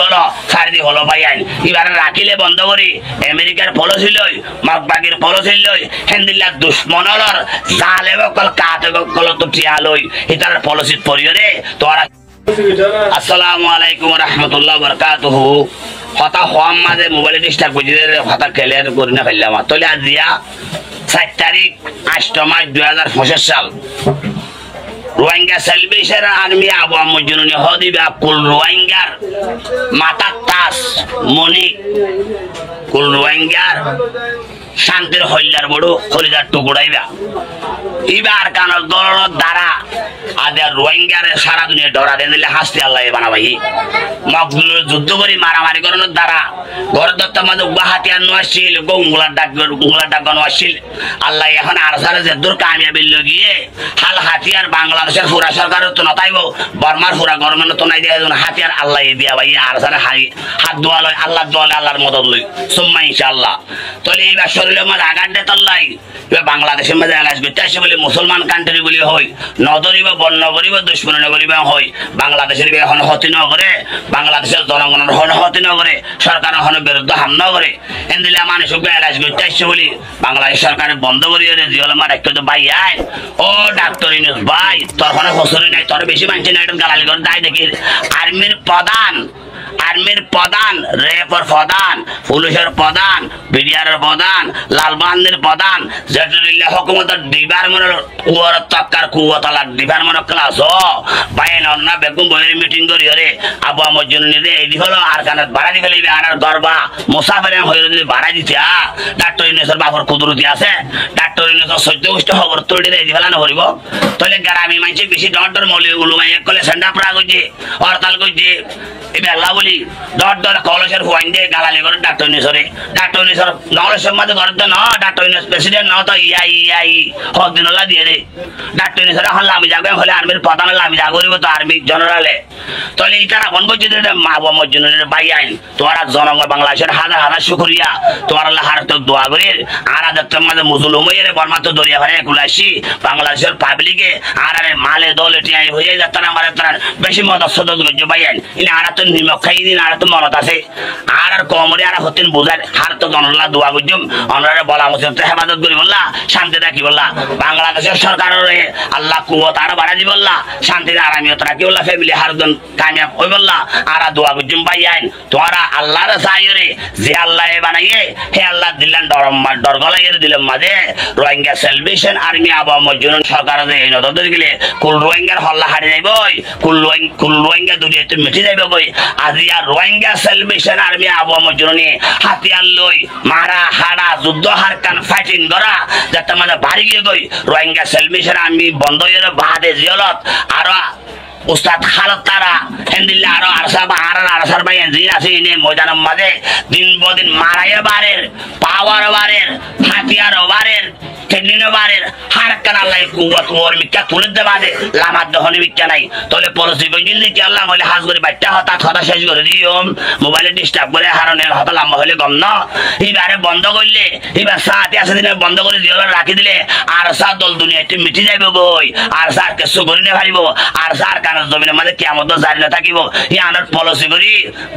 হলো সারি হলো ভাই আইন এবার রাখিলে বন্ধ করি আমেরিকার পলিসি লই মগবাগির পলিসি লই হেন্দিল্লা দুশ্মনলর জালে বকল কাতে বকল তো টিয়া লই এটার পলিসি পরিরে তোরা আসসালামু আলাইকুম ওয়া রাহমাতুল্লাহি ওয়া বারাকাতুহু হতা হম মাঝে মোবাইল ডিস্টার্ব করে দিলে হতা ক্লিয়ার করি না ফেললাম তাহলে আজ দিয়া 4 তারিখ 8 মার্চ 2025 সাল রোহিঙ্গা সেলিব্রেশন আর্মি আবু আমজুনি হদিবা কুল রোহিঙ্গার মাতা তাস মনিক কুল রোহিঙ্গার শান্তির হইলার বড় খরিদার টুকুরাইবা এবার কানর দলর দ্বারা আদের রোহিঙ্গার সারা দুনিয়া ডরা দিলে হাসতে আল্লাহ বানাবাই মকদুলের যুদ্ধ করে মারামারি করানোর দ্বারা ঘর দত্ত মাঝে হাতিয়ার নোয়াছিল গোংগুলার ডাক নোয়াছিল আল্লাহ এখন আর সারা যে দূর কামিয়াবি গিয়ে হাল হাতিয়ার বাংলাদেশের পুরা সরকার তো নতাইব বর্মার পুরা গভর্নমেন্ট তো নাই দিয়ে হাতিয়ার আল্লাহ দিয়া ভাই আর সারা হাত দোয়া লয় আল্লাহ দোয়ালে আল্লাহর মদদ লই সুম্মা ইনশাআল্লাহ তাহলে এইবার শরীরের মাঝে আঘাত দেয় আল্লাহ বাংলাদেশের মাঝে আলাস করতে আসে বলে মুসলমান কান্ট্রি বলি হয় নদরিব বন্য করিব দুশ্মন করিব হয় বাংলাদেশের এখন হতি ন করে বাংলাদেশের জনগণের হন হতি ন করে সরকারের হন বিরুদ্ধে হাম ন করে এদিলে মানুষ আলাস করতে আসছে বলি বাংলাদেশ সরকারের বন্ধ করিয়ে জিওল মার একটু তো ভাই আয় ও ডাক্তার ইনুস ভাই তোর কোনো ফসলি নাই তোর বেশি মানছে না একদম গালালি করে তাই দেখি আর্মির প্রধান রেপর প্রধান পুলিশের প্রধান বিডিআরের প্রধান লালবান্দির প্রধান জেটুল্লাহ হুকুমতের ডিপার্টমেন্টের কুয়ার তক্কার কুয়াতলার ডিপার্টমেন্টের ক্লাস ও বাইন না বেগম বইয়ের মিটিং করি রে আবু আমার জন্য নিতে এই হলো আর কানে ভাড়া দিবে লিবে আর দরবা মুসাফির হয়ে যদি ভাড়া দিতে ডাক্তার ইউনিসের বাপর কুদরতি আছে ডাক্তার ইউনিসের সহ্য গোষ্ঠ খবর তৈরি দিয়ে দিবে না করিব তাহলে গ্রামী মানুষ বেশি ডর মলি উলুমাই এক কলে সেন্ডা প্রা করছে হরতাল করছে এই বেলা বলি ডর কলেজের হুয়াইন দিয়ে গালালি করে ডাক্তার ইউনিসের নলেজ মাঝে ঘর তো ন ডাক্তার ইউনিস প্রেসিডেন্ট ন তো ইয়াই হক দিন দিয়ে রে ডাক্তার ইউনিসের এখন লামি যাবে হলে আর্মির প্রধান লামি যা করিব তো আর্মি জেনারেলে তাহলে ইতারা ফোন করছে মা বাবা মসজিদের ভাই আইন তোমার জনগণ বাংলাদেশের হাজার শুক্রিয়া তোমার আল্লাহ হার তো দোয়া করি আর আদের মাঝে মুসলমান বর্মা তো দরিয়া ভাড়া কুলাসি বাংলাদেশের পাবলিকে আর মালে দল এটি হয়ে যাচ্ছে আমার বেশি মত সদস্য করছে ভাই আইন আর তো নিমক খাই দিন আর তো মনত আছে আর কমরে আর হতেন বোঝার হার তো জনলা দোয়া করছুম অনারে বলা মুসিবত হেফাজত করি বললা শান্তি রাখি বললা বাংলাদেশের সরকারের আল্লাহ কুয়ত আর বাড়া দি বললা শান্তি আরামিয়ত রাখি বললা ফ্যামিলি হারজন কামিয়াব হই বললা আর দোয়া করছুম ভাই আইন তোমরা আল্লাহর চাইরে যে আল্লাহ বানাইয়ে হে আল্লাহ দিলেন ডর গলাইয়ের দিলেন মাঝে রোহিঙ্গা সেলিব্রেশন আর্মি আবু মজনুন সরকার যে এই নদর গেলে কুল রোহিঙ্গার হল্লা হারিয়ে যাইব কুল রোহিঙ্গা দুনিয়াতে মিটে যাইব বই আজি আর রোহিঙ্গা সেলিব্রেশন আর্মি আবু মজনুনি হাতিয়ার লই মারা হাড়া যুদ্ধ হার কান ফাইটিং করা যাতে মানে বাড়ি গিয়ে গই রোহিঙ্গা সেলিব্রেশন আর্মি বন্ধ হয়ে বাদে জিয়লত আর উস্তাদ খালত তারা হেন্দিল্লা আরো আরসা বা আরসার ভাই দিন আছে এনে ময়দানের মাঝে দিন বদিন মারাইয়ে বারের পাওয়ার বারের হাতিয়ার বারের টেকনিনো বারের হার কান আল্লাহ কুয়াত ওর মিক্কা তুলে দে বাদে লামার দহনি মিক্কা নাই তলে পলসি গইলি কি আল্লাহ হলে হাজ করে বাইটা হতা শেষ করে দিও মোবাইলে ডিস্টার্ব করে হারনের হতা লম্বা হলে গম না এইবারে বন্ধ করলে এবার সাথে আছে দিনে বন্ধ করে দিও রাখি দিলে আর সাত দল দুনিয়াতে মিটি যাইব বই আর সার কে সুগরি নে পারিব আর সার জমিনের মাঝে কেমন জারি না থাকিব ই আনার পলিসি করি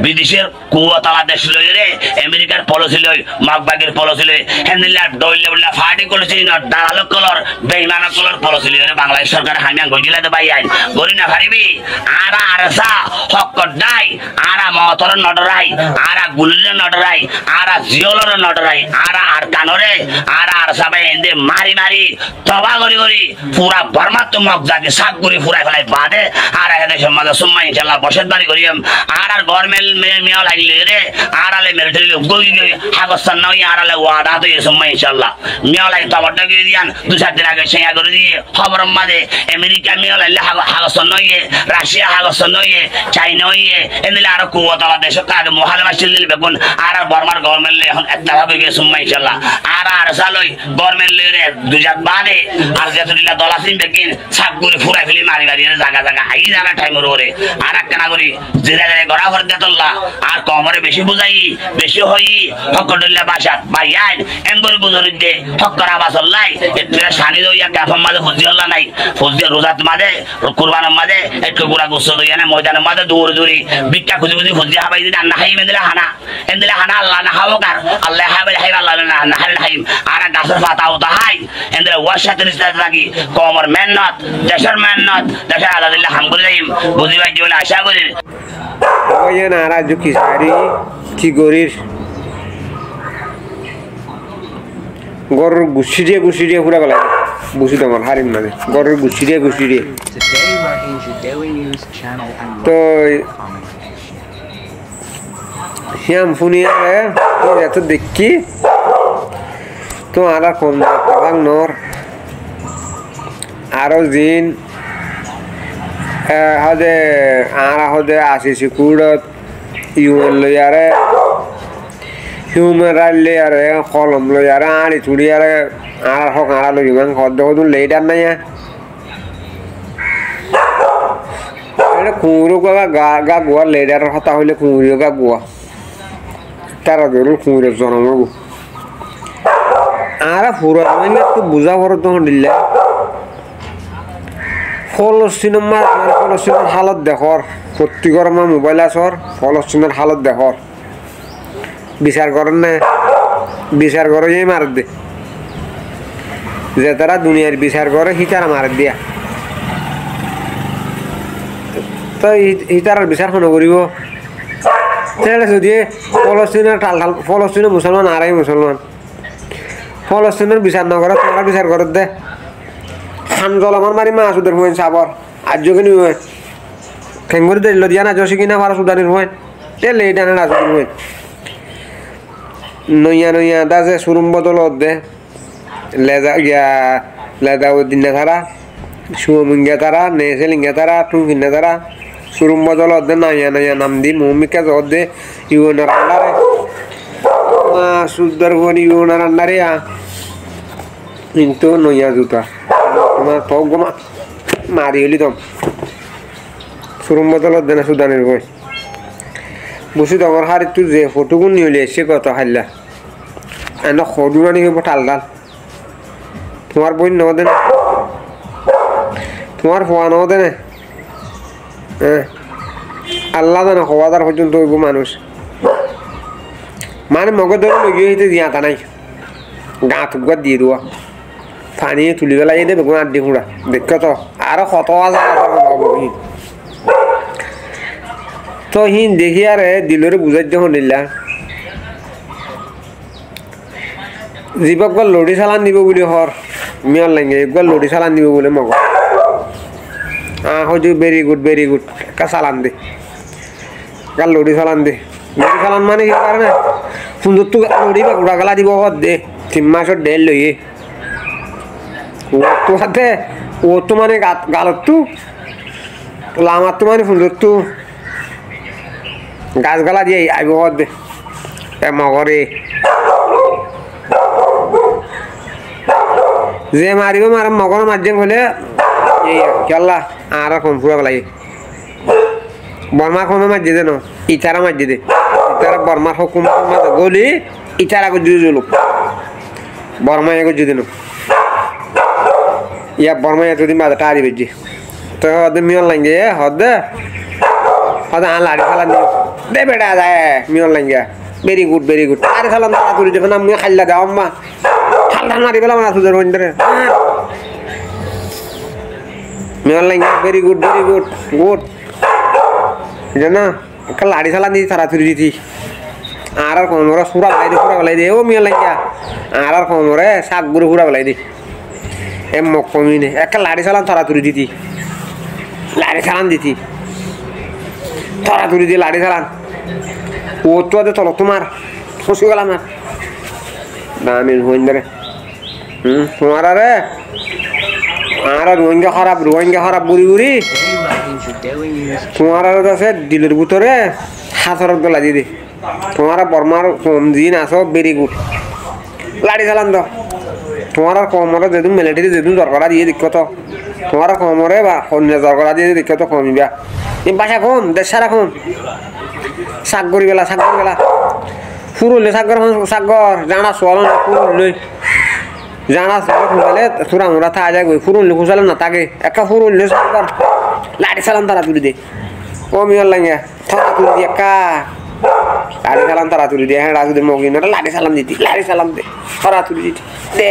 বিদেশের কুয়াতলা দেশ লই রে আমেরিকার পলিসি লই মগবাগের পলিসি লই হেন্দিল্লা দইলে বললা ফাটি করেছি না দালাল কলর বেঈমান কলর পলিসি লই রে বাংলাদেশ সরকার হামিয়া গইলা দে ভাই আইন গরি না পারিবি আরা আরসা হক দাই আরা মতর নডরাই আরা গুলির নডরাই আরা জিওলর নডরাই আরা আর কানরে আরা আরসা ভাই এন্দে মারি তবা করি পুরা বর্মা তো মগজাকে সাত করে ফুরাই ফেলাই বাদে আর দেশের মাঝে সুম্মা ইনশাআল্লাহ বসত বাড়ি করিম আর গভর্নমেন্ট মেয়া লাগলে রে আর আলে মিলিটারি গই হাগস্তান নই আর আলে ওয়াদা তো সুম্মা ইনশাআল্লাহ মেয়া লাগে তবরটা গই দিয়ান 2-4 দিন আগে শেয়া করে দিয়ে খবর মাঝে আমেরিকা মেয়া লাগলে হাগস্তান নই রাশিয়া হাগস্তান নই চাইনা নই এদিলে আর কুয়াতলা দেশ কাজ মহালমাশিল দিল বেগুন আর বর্মার গভর্নমেন্ট এখন একটা ভাবে গিয়ে সুম্মা ইনশাআল্লাহ আর সালই গভর্নমেন্ট রে 2 জাত বাদে আর যেতদিলা দলাসিন বেকিন সাত করে ফুরাই ফেলি মারি জায়গা আই জায়গা টাইম ওরে আর একখানা করি জিরা জিরা গড়া ভর দিয়ে তোল্লা আর কমরে বেশি বুঝাই বেশি হই হকডুল্লা বাসাত ভাই আইন এমবর বুঝরিত দে হকরা বাসল্লাই একটু শানি দইয়া কাফম মাঝে ফুজি হল্লা নাই ফুজি রোজাত মাঝে কুরবানের মাঝে একটু গুড়া গোসল দইয়া না ময়দানের মাঝে দৌড় দৌড়ি ভিক্ষা খুঁজি খুঁজি ফুজি হাবাই দিন না খাই মেদিলে হানা এন্দিলে হানা আল্লাহ না খাবো কার আল্লাহ হাবাই হাই আল্লাহ না হারে হাইম আর গাছের পাতা উতা হাই এন্দিলে ওয়ার সাথে রিস্তা থাকি কমর মেহনত দেশের মেহনত দেশের আল্লাহ হাম করে যাইম বুঝি ভাই বলে আশা করি ওই না রাজু কি সারি কি গরির গরুর গুছি দিয়ে পুরা গলা বুঝি তোমার হারিম মানে গরুর গুছি দিয়ে তো শ্যাম ফুনিয়ারে এত দেখি তো আর কম পাবাং নর আরো দিন হদে আর হদে আসিছি কুড়ত ইউএন লইয়ারে হিউম্যান রাইট লইয়ারে কলম লইয়ারে আড়ি চুড়িয়ারে আর হক আড়া লই ইমান হদ হদুন লেইডার নাই এটা কুঁড়ো গা গোয়া লেইডারের হতা হইলে কুঁড়িও গা গোয়া তারা ধরুন কুঁড়ে জনমগু আর ফুরা মানে তো বুঝা ভরত দিলে ফলস্তিনের হালত দেখর প্রত্যেকের আমার মোবাইল আসর ফলস্তিনের হালত দেখর বিচার করেন না বিচার করে যাই মার দে যে তারা দুনিয়ার বিচার করে হিতারা মার দিয়া তো হিতারার বিচার শুনে করিব যদি ফলস্তিনের ফলস্তিনের মুসলমান আর মুসলমান ফলস্তিনের বিচার না করে তোমরা বিচার করে দে খানজল আমার মারি মা সুদের হুয়েন সাবর আজ কিনি হুয়েন খেঙ্গুরি দিল দিয়া না জসি কিনা পারা সুদানির হুয়েন তেল এই ডানে রাজুদের হুয়েন নইয়া দা যে সুরুম বদল দে লেদা উদ্দিন তারা সুমিঙ্গা তারা নেসেলিঙ্গা তারা টুকিনা তারা সুরুম বদল দে নাইয়া নাম দি মমিকা জদ দে ইউনার আন্ডারে মা সুদর হুয়েন ইউনার আন্ডারে কিন্তু নইয়া জুতা তোমার তো গোমা মারি হলি তম সুরম বদলত দেনা সুদানের বই বুঝি তোমার হারি তুই যে ফটোগুন নিয়ে এসে কত হাইলা এনে সরু মানি হইব টাল তোমার বই ন দেনে তোমার ফোয়া ন দেনে আল্লাহ জানে হওয়াদার পর্যন্ত হইব মানুষ মানে মগজ ধরে লগিয়ে হইতে দিয়াতা নাই গা থুকা দিয়ে দেওয়া পানি তুলি পেলাই দেবে গুণ আড্ডি খুঁড়া দেখ তো আরো কত তো হিন দেখি আর দিলরে বুঝাই যখন দিলা জীবক লড়ি চালান দিব বুলি হর মিয়র লাগে একবার লড়ি চালান দিব বলে মগ হয়তো ভেরি গুড একটা চালান দে কাল লড়ি চালান মানে কি কারণে সুন্দর তো লড়ি বা গুড়া গালা দিব হর দে 3 মাসের ডেল লইয়ে ও হাতে ও তো মানে গালত তো লামার তো মানে সুন্দর তো গাছ গালা দিয়ে আইব দে এ মগরে যে মারিব মার মগর মাধ্যম হলে এই খেলা আর কম ফুরা লাগে বর্মার কমে মাঝে দে ন ইটারা মাঝে দে ইটারা বর্মার হুকুম গলি ইটারা করে দিয়ে জলুক বর্মা এগো যদি ন ইয়া বর্মা এতদিন বাদে টারি বেজি তো হদে মিয়ন লাগে হদে আন লাড়ি ফেলান দে বেটা যায় মিয়ন লাগে ভেরি গুড আর ফেলাম তারা তুলি যখন আমি খাইলা দাও আম্মা ঠান্ডা মারি ফেলাম না সুদের বন্ধরে মিয়ন লাগে ভেরি গুড জানা একটা লাড়ি ফেলান দিই তারা তুলি দিতি আর কমরে সুরা বেলাই দে ও মিয়ন লাগে আর কমরে শাক গুড়ি ফুরা বেলাই দে এম মক কমিনে একটা লাড়ি চালান তারা তুলি দিতি লাড়ি চালান দিতি তারা তুলি দিয়ে লাড়ি চালান ও তো তল তোমার ফসে গেলাম না দামি রোহিঙ্গারে তোমার আরে আর রোহিঙ্গা খারাপ বুড়ি তোমার আর আছে দিলের ভিতরে হাতরত গলা দিয়ে দে তোমার বর্মার কম দিন আসো ভেরি গুড লাড়ি চালান তো তোমার আর কমরে যেদিন মিলিটারি যেদিন দরকার দিয়ে দিক তো তোমার কমরে বা অন্য জগরা দিয়ে দেখে তো কমিবা এই বাসা কম দেশ সারা কম শাক করি বেলা ফুরুলে সাগর জানা সোয়াল না ফুরুলে জানা সোয়াল ফুরালে সুরা মুরা থা যায় গই ফুরুলে ফুসালে না তাকে একা ফুরুলে সাগর লাড়ি সালাম তারা তুলি দে ও মিয়ার লাগে থাকা তুলি দিয়ে একা লাড়ি সালাম তারা তুলি দে হ্যাঁ রাজুদের মগিন লাড়ি সালাম দিতি লাড়ি সালাম দে তারা তুলি দিতি দে